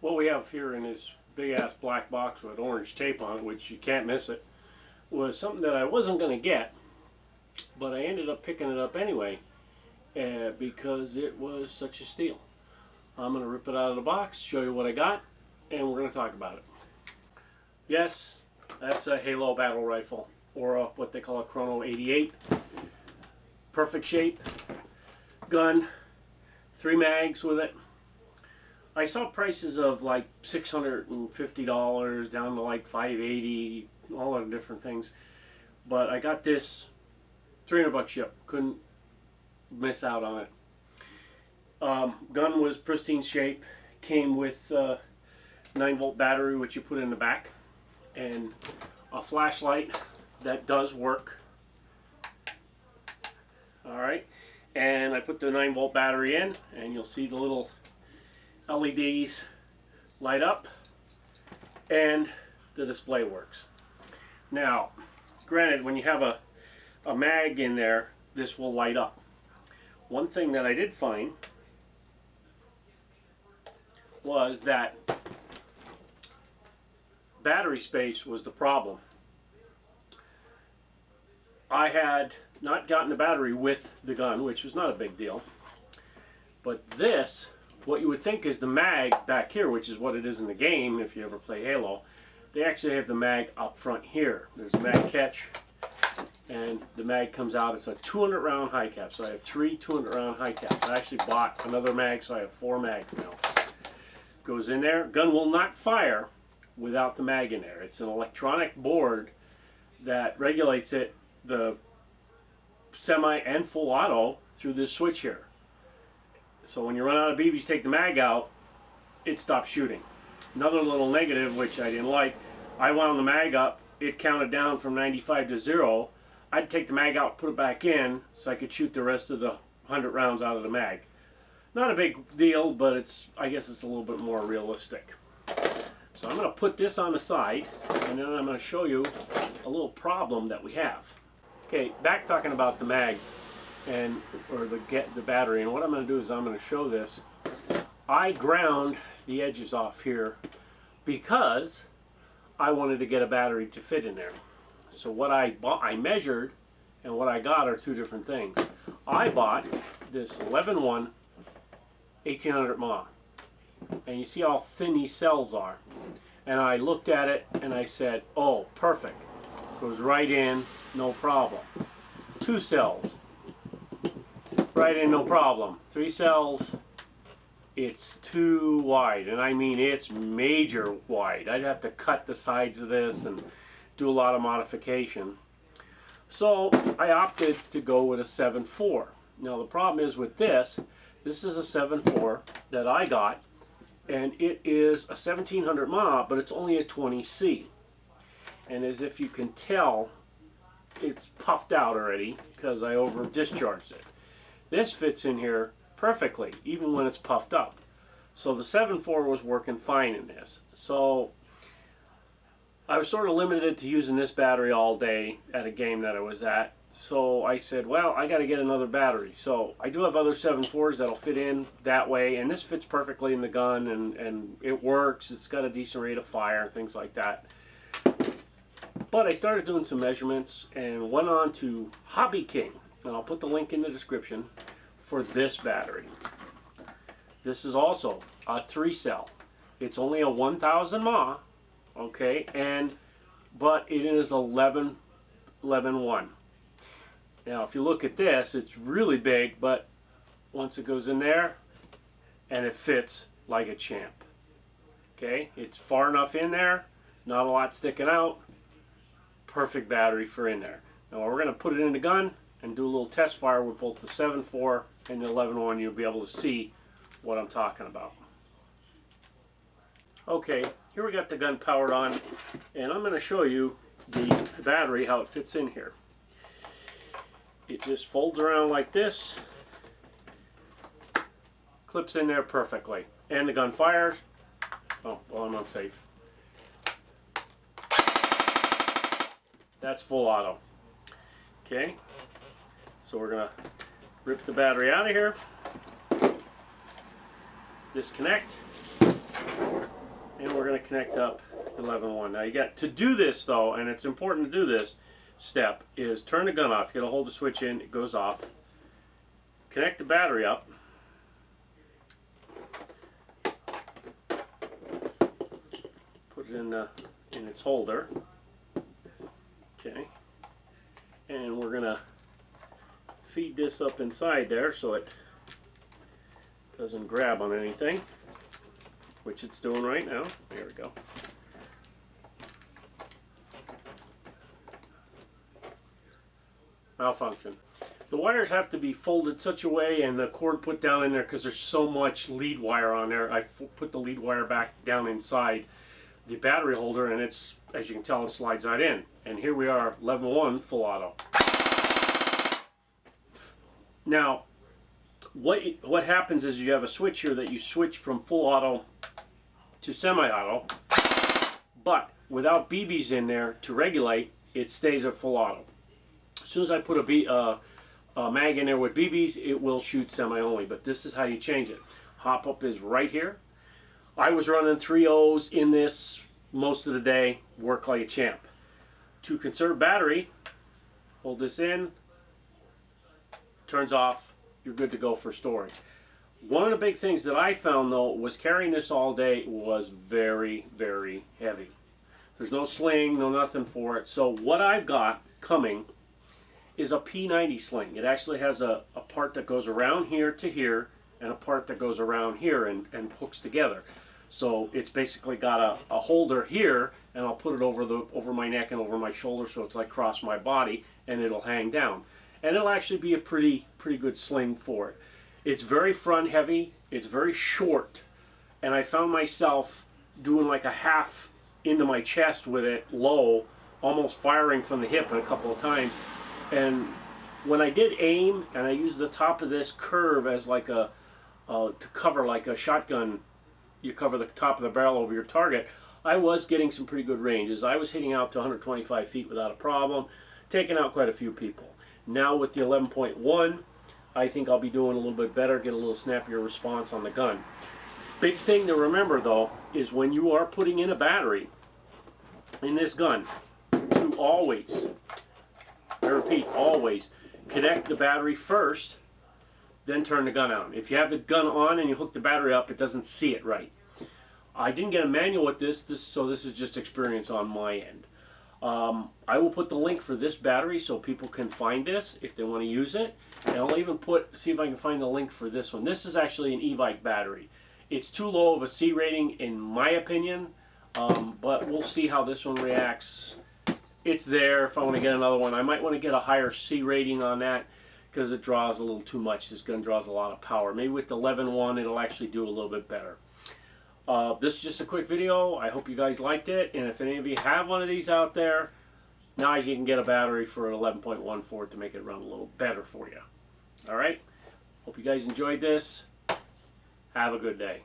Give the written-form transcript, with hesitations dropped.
What we have here in this big ass black box with orange tape on it, which you can't miss it, was something that I wasn't going to get, but I ended up picking it up anyway because it was such a steal. I'm going to rip it out of the box, show you what I got, and we're going to talk about it. Yes, that's a Halo battle rifle, or what they call a ChronoBlaster-88. Perfect shape, gun, 3 mags with it. I saw prices of like $650 down to like $580, all of different things. But I got this, $300 ship. Couldn't miss out on it. Gun was pristine shape. Came with 9-volt battery, which you put in the back, and a flashlight that does work. All right, and I put the 9-volt battery in, and you'll see the little LEDs light up and the display works. Now, granted, when you have a mag in there, this will light up. One thing that I did find was that battery space was the problem. I had not gotten the battery with the gun, which was not a big deal, but this, what you would think is the mag back here, which is what it is in the game if you ever play Halo, they actually have the mag up front here. There's a mag catch, and the mag comes out. It's a 200 round high cap, so I have 3 200 round high caps. I actually bought another mag, so I have 4 mags now. Goes in there. Gun will not fire without the mag in there. It's an electronic board that regulates it, the semi and full auto, through this switch here. So when you run out of BBs, take the mag out, it stops shooting. Another little negative, which I didn't like, I wound the mag up, it counted down from 95 to 0. I'd take the mag out, put it back in, so I could shoot the rest of the 100 rounds out of the mag. Not a big deal, but I guess it's a little bit more realistic. So I'm going to put this on the side, and then I'm going to show you a little problem that we have. Okay, back talking about the mag. Or the battery, and what I'm going to do is I'm going to show this. I ground the edges off here because I wanted to get a battery to fit in there. So what I bought, I measured, and what I got are 2 different things. I bought this 11-1 1800 mAh, and you see how thin these cells are. And I looked at it and I said, oh, perfect, goes right in, no problem. 2 cells. Right in, no problem. 3 cells, it's too wide, and I mean it's major wide. I'd have to cut the sides of this and do a lot of modification. So I opted to go with a 7.4. Now the problem is with this is a 7.4 that I got, and it is a 1700 mAh, but it's only a 20C. And as if you can tell, it's puffed out already because I over discharged it. This fits in here perfectly, even when it's puffed up. So the 7.4 was working fine in this. So I was sort of limited to using this battery all day at a game that I was at. So I said, well, I got to get another battery. So I do have other 7.4s that'll fit in that way, and this fits perfectly in the gun, and it works. It's got a decent rate of fire and things like that. But I started doing some measurements and went on to Hobby King. And I'll put the link in the description for this battery. This is also a 3-cell. It's only a 1000 mAh, okay, but it is 11-1. Now, if you look at this, it's really big, but once it goes in there, and it fits like a champ. Okay, it's far enough in there, not a lot sticking out. Perfect battery for in there. Now, we're going to put it in the gun and do a little test fire with both the 7.4 and the 11.1, you'll be able to see what I'm talking about. Okay, here we got the gun powered on, and I'm going to show you the battery, how it fits in here. It just folds around like this, clips in there perfectly, and the gun fires. Oh, well, I'm unsafe. That's full auto. Okay. So we're going to rip the battery out of here, disconnect, and we're going to connect up 11.1. Now you got to do this though, and it's important to do this step, is turn the gun off. You got to hold the switch in, it goes off. Connect the battery up. Put it in its holder. Okay. And we're going to feed this up inside there so it doesn't grab on anything, which it's doing right now. There we go. Malfunction. The wires have to be folded such a way and the cord put down in there because there's so much lead wire on there. I put the lead wire back down inside the battery holder, and it's, as you can tell, it slides right in. And here we are, 11.1 full auto. Now, what happens is you have a switch here that you switch from full auto to semi-auto, but without BBs in there to regulate, it stays at full auto. As soon as I put a mag in there with BBs, it will shoot semi-only, but this is how you change it. Hop up is right here. I was running 3.0s in this most of the day, work like a champ. To conserve battery, hold this in, turns off, you're good to go for storage. One of the big things that I found though was carrying this all day was very, very heavy. There's no sling, no nothing for it. So what I've got coming is a P90 Sling. It actually has a part that goes around here to here and a part that goes around here and hooks together. So it's basically got a holder here, and I'll put it over my neck and over my shoulder so it's like across my body, and it'll hang down. And it'll actually be a pretty good sling for it. It's very front heavy, it's very short, and I found myself doing like a half into my chest with it low, almost firing from the hip a couple of times. And when I did aim, and I used the top of this curve as like to cover like a shotgun, you cover the top of the barrel over your target, I was getting some pretty good ranges. I was hitting out to 125 feet without a problem, taking out quite a few people. Now with the 11.1, I think I'll be doing a little bit better, get a little snappier response on the gun. Big thing to remember though is when you are putting in a battery in this gun, to always, I repeat, always connect the battery first, then turn the gun on. If you have the gun on and you hook the battery up, it doesn't see it right. I didn't get a manual with this, so this is just experience on my end. I will put the link for this battery so people can find this if they want to use it. And I'll even see if I can find the link for this one. This is actually an e-bike battery. It's too low of a C rating in my opinion, but we'll see how this one reacts. It's there if I want to get another one. I might want to get a higher C rating on that because it draws a little too much. This gun draws a lot of power. Maybe with the 11.1 it'll actually do a little bit better. This is just a quick video. I hope you guys liked it, and if any of you have one of these out there, now you can get a battery for an 11.1 for it to make it run a little better for you. Alright? Hope you guys enjoyed this. Have a good day.